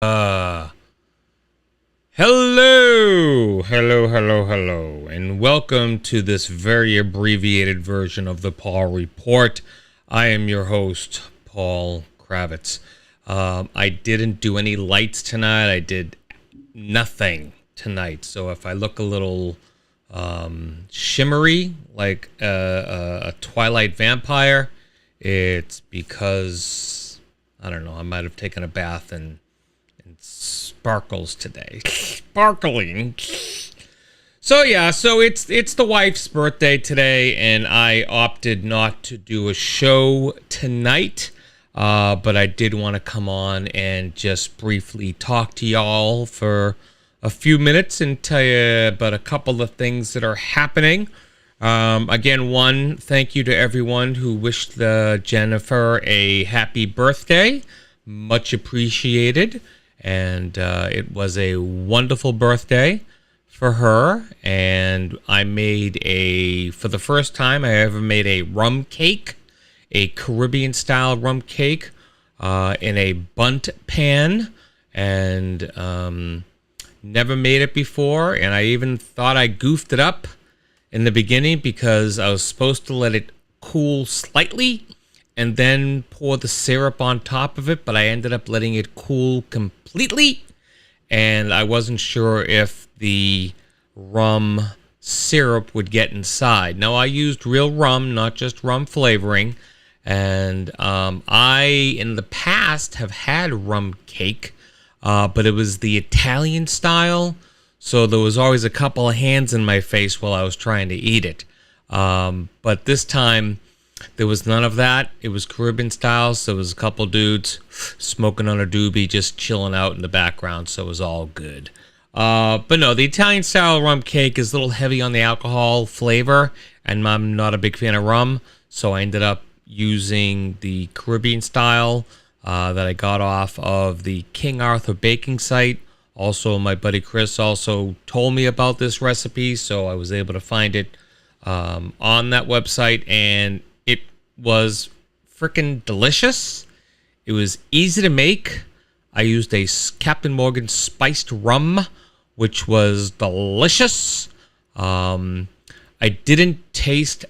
Uh, hello, and welcome to this very abbreviated version of the Paul Report. I am your host, Paul Kravitz. I didn't do any lights tonight. I did nothing tonight. So if I look a little shimmery, like a Twilight vampire, it's because, I don't know, I might have taken a bath and sparkles today. Sparkling. So it's the wife's birthday today, and I opted not to do a show tonight. But I did want to come on and just briefly talk to y'all for a few minutes and tell you about a couple of things that are happening. Again, one, thank you to everyone who wished Jennifer a happy birthday. Much appreciated. And it was a wonderful birthday for her. And I made for the first time I ever made a rum cake, a Caribbean style rum cake in a bundt pan. And never made it before. And I even thought I goofed it up in the beginning because I was supposed to let it cool slightly and then pour the syrup on top of it, but I ended up letting it cool completely, and I wasn't sure if the rum syrup would get inside. Now, I used real rum, not just rum flavoring, and I, in the past, have had rum cake, but it was the Italian style, so there was always a couple of hands in my face while I was trying to eat it. But this time, there was none of that. It was Caribbean style, so there was a couple dudes smoking on a doobie, just chilling out in the background, so it was all good. But no, the Italian style rum cake is a little heavy on the alcohol flavor, and I'm not a big fan of rum, so I ended up using the Caribbean style that I got off of the King Arthur baking site. Also, my buddy Chris also told me about this recipe, so I was able to find it on that website, and it was freaking delicious. It was easy to make. I used a Captain Morgan spiced rum, which was delicious. I didn't taste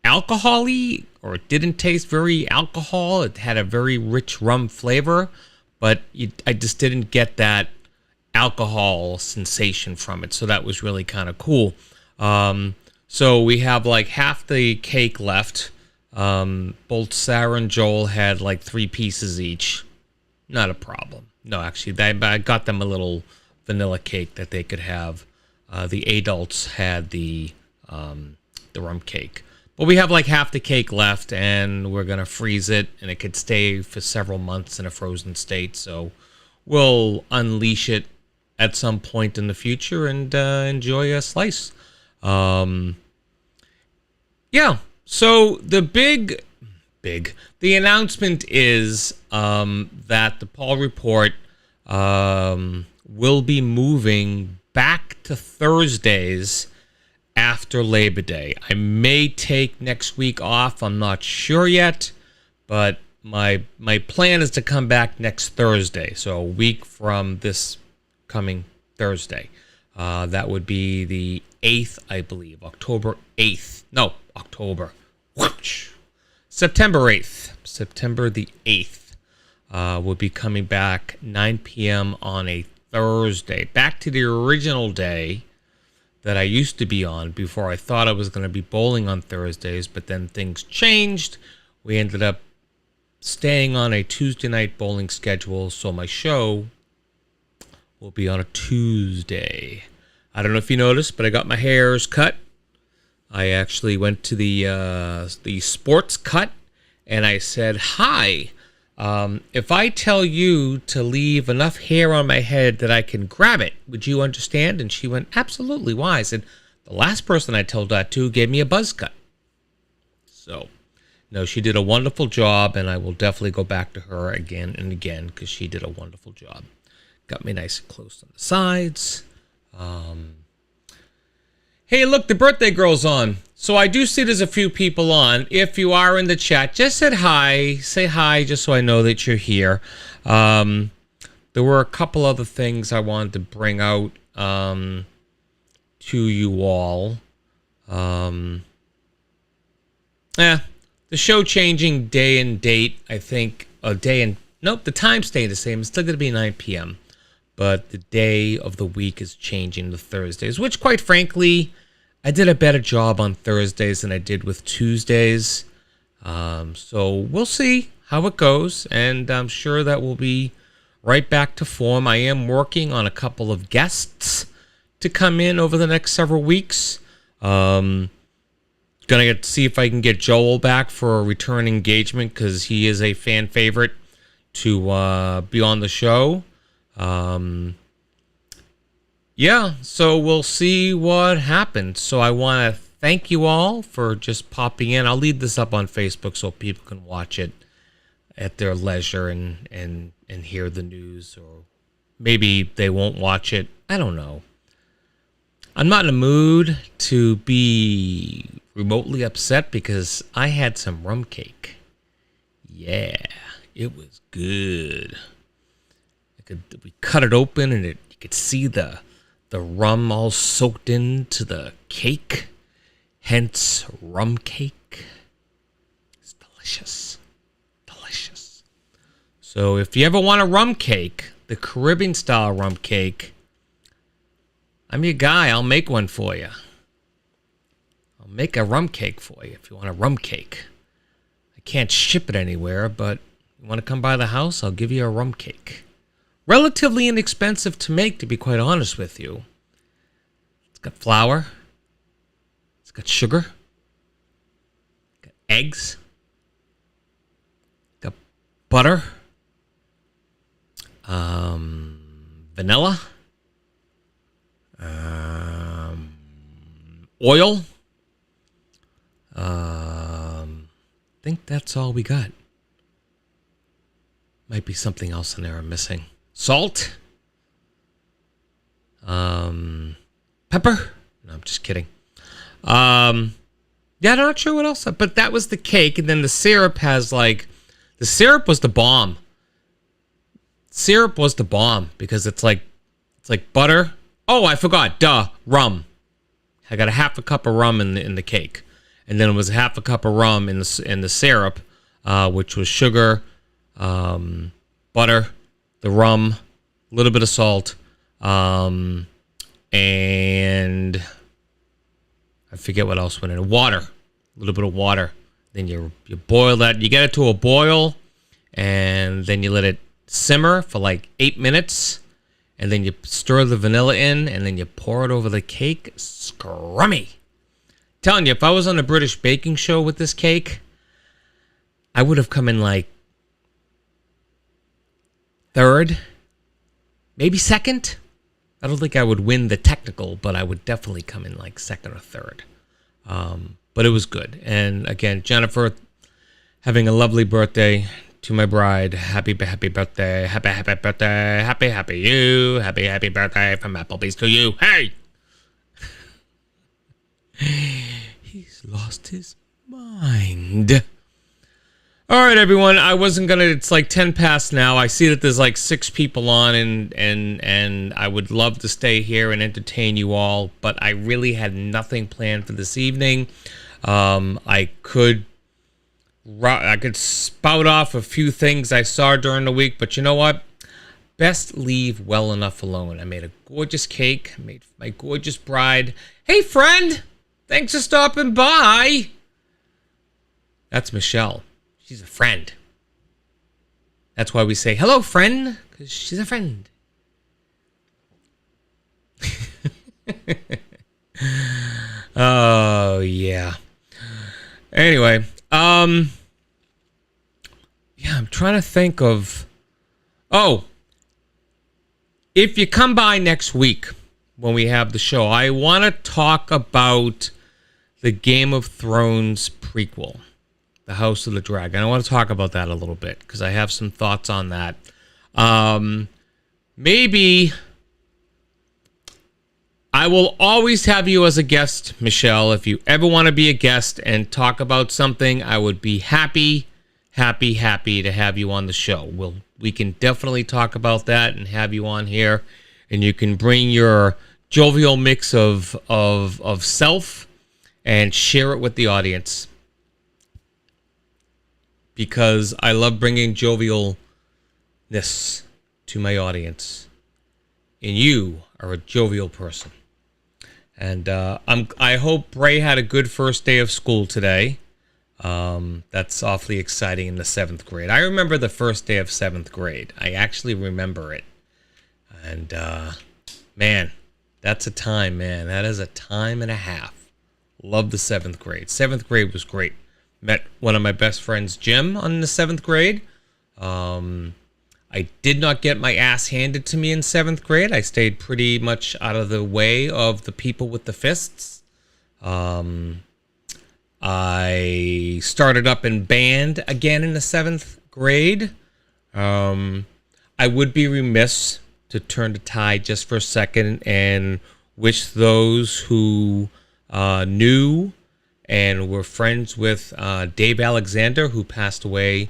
alcohol-y, or it didn't taste very alcohol. It had a very rich rum flavor, but I just didn't get that alcohol sensation from it, so that was really kind of cool. So we have like half the cake left. Both Sarah and Joel had like 3 pieces each. Not a problem. No, actually, I got them a little vanilla cake that they could have. The adults had the rum cake. But we have like half the cake left, and we're going to freeze it, and it could stay for several months in a frozen state. So we'll unleash it at some point in the future and enjoy a slice. Yeah, so the the announcement is that the Paul Report will be moving back to Thursdays after Labor Day. I may take next week off, I'm not sure yet, but my plan is to come back next Thursday, so a week from this coming Thursday. That would be the 8th, I believe. October 8th. No, October. September 8th. September the 8th. Will be coming back 9 p.m. on a Thursday. Back to the original day that I used to be on before I thought I was going to be bowling on Thursdays, but then things changed. We ended up staying on a Tuesday night bowling schedule, so my show will be on a Tuesday. I don't know if you noticed, but I got my hairs cut. I actually went to the sports cut, and I said, "Hi, if I tell you to leave enough hair on my head that I can grab it, would you understand?" And she went, "Absolutely. Why?" I said, "The last person I told that to gave me a buzz cut." So, no, she did a wonderful job, and I will definitely go back to her again and again because she did a wonderful job. Got me nice and close on the sides. Hey, look, the birthday girl's on. So I do see there's a few people on. If you are in the chat, just say hi just so I know that you're here. there were a couple other things I wanted to bring out to you all. The show changing day and date, I think, the time staying the same. It's still going to be 9 p.m., but the day of the week is changing to Thursdays, which, quite frankly, I did a better job on Thursdays than I did with Tuesdays. So we'll see how it goes, and I'm sure that we'll be right back to form. I am working on a couple of guests to come in over the next several weeks. Gonna get to see if I can get Joel back for a return engagement, because he is a fan favorite to be on the show. So we'll see what happens. So I want to thank you all for just popping in. I'll leave this up on Facebook so people can watch it at their leisure and hear the news, or maybe they won't watch it. I don't know. I'm not in a mood to be remotely upset because I had some rum cake. Yeah, it was good. We cut it open and you could see the rum all soaked into the cake. Hence, rum cake. It's delicious. Delicious. So if you ever want a rum cake, the Caribbean style rum cake, I'm your guy. I'll make one for you. I'll make a rum cake for you if you want a rum cake. I can't ship it anywhere, but you want to come by the house, I'll give you a rum cake. Relatively inexpensive to make, to be quite honest with you. It's got flour. It's got sugar. It's got eggs. It's got butter. Vanilla. Oil. I think that's all we got. Might be something else in there I'm missing. Salt. Pepper. No, I'm just kidding. I'm not sure what else. But that was the cake, and then the syrup has the syrup was the bomb. Syrup was the bomb because it's like butter. Oh, I forgot. Rum. I got a half a cup of rum in the cake, and then it was a half a cup of rum in the syrup, which was sugar, butter, the rum, a little bit of salt, and I forget what else went in it. Water, a little bit of water. Then you boil that. You get it to a boil, and then you let it simmer for like 8 minutes. And then you stir the vanilla in, and then you pour it over the cake. Scrummy. Telling you, if I was on a British baking show with this cake, I would have come in like third, maybe second. I don't think I would win the technical, but I would definitely come in like second or third. But it was good. And again, Jennifer, having a lovely birthday. To my bride, happy birthday, happy birthday, happy you, happy birthday from Applebee's to you. Hey! He's lost his mind. All right, everyone. I wasn't gonna. It's like 10 past now. I see that there's like 6 people on, and I would love to stay here and entertain you all, but I really had nothing planned for this evening. I could spout off a few things I saw during the week, but you know what? Best leave well enough alone. I made a gorgeous cake. I made my gorgeous bride. Hey, friend! Thanks for stopping by. That's Michelle. She's a friend. That's why we say, hello, friend, because she's a friend. Oh, yeah. Anyway, yeah, I'm trying to think of... Oh, if you come by next week when we have the show, I want to talk about the Game of Thrones prequel, The House of the Dragon. I want to talk about that a little bit because I have some thoughts on that. Maybe I will always have you as a guest, Michelle. If you ever want to be a guest and talk about something, I would be happy happy to have you on the show. We can definitely talk about that and have you on here, and you can bring your jovial mix of self and share it with the audience, because I love bringing jovialness to my audience, and you are a jovial person. And I hope Bray had a good first day of school today. That's awfully exciting in the 7th grade. I remember the first day of 7th grade. I actually remember it. And man, that's a time, man. That is a time and a half. Love the 7th grade. 7th grade was great. Met one of my best friends, Jim, on the 7th grade. I did not get my ass handed to me in 7th grade. I stayed pretty much out of the way of the people with the fists. I started up in band again in the 7th grade. I would be remiss to turn the tide just for a second and wish those who knew and were friends with Dave Alexander, who passed away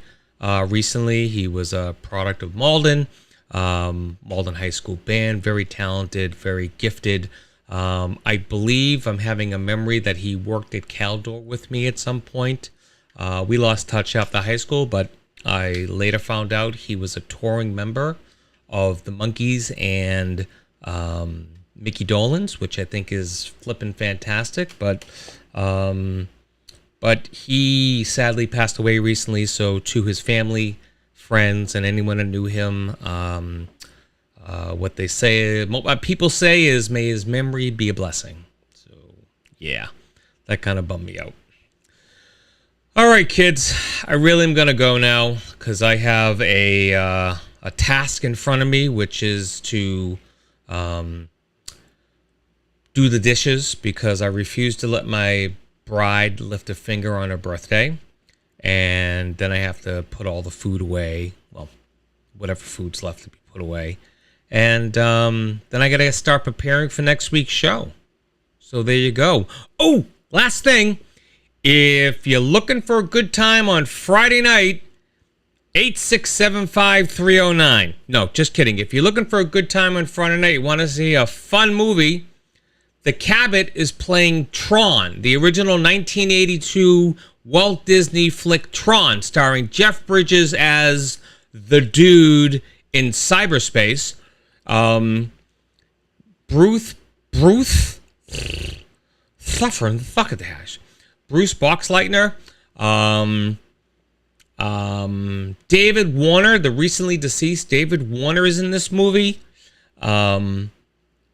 recently. He was a product of Malden High School Band, very talented, very gifted. I believe I'm having a memory that he worked at Caldor with me at some point. We lost touch after high school, but I later found out he was a touring member of the Monkees and Mickey Dolenz, which I think is flippin' fantastic. But he sadly passed away recently, so to his family, friends, and anyone who knew him, what people say is, may his memory be a blessing. So, yeah, that kind of bummed me out. All right, kids, I really am going to go now because I have a task in front of me, which is to do the dishes, because I refuse to let my bride lift a finger on her birthday, and then I have to put all the food away, well, whatever food's left to be put away, and then I gotta start preparing for next week's show. So there you go. Oh, last thing, if you're looking for a good time on Friday night, 8675309. No, just kidding. If you're looking for a good time on Friday night, you want to see a fun movie, The Cabot is playing Tron, the original 1982 Walt Disney flick Tron, starring Jeff Bridges as the dude in cyberspace. Bruce suffering the fuck of the hash. Bruce Boxleitner, David Warner, the recently deceased David Warner, is in this movie.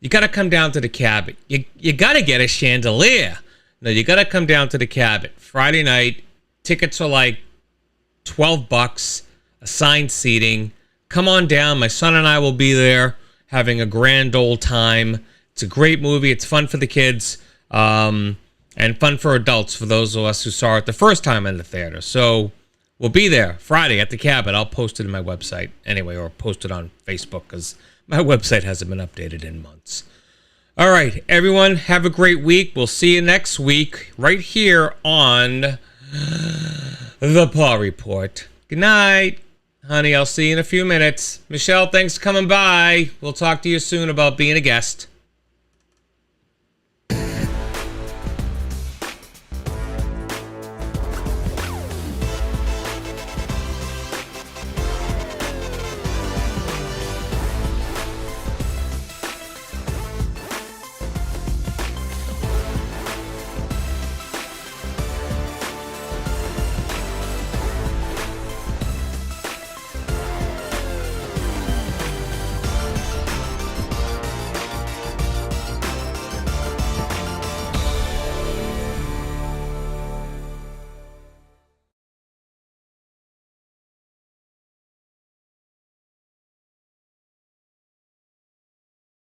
You got to come down to the Cabot. You got to get a chandelier. No, you got to come down to the Cabot. Friday night. Tickets are like $12, assigned seating. Come on down. My son and I will be there having a grand old time. It's a great movie. It's fun for the kids, and fun for adults, for those of us who saw it the first time in the theater. So we'll be there Friday at the Cabot. I'll post it in my website anyway, or post it on Facebook, because my website hasn't been updated in months. All right, everyone, have a great week. We'll see you next week right here on The Paw Report. Good night, honey. I'll see you in a few minutes. Michelle, thanks for coming by. We'll talk to you soon about being a guest.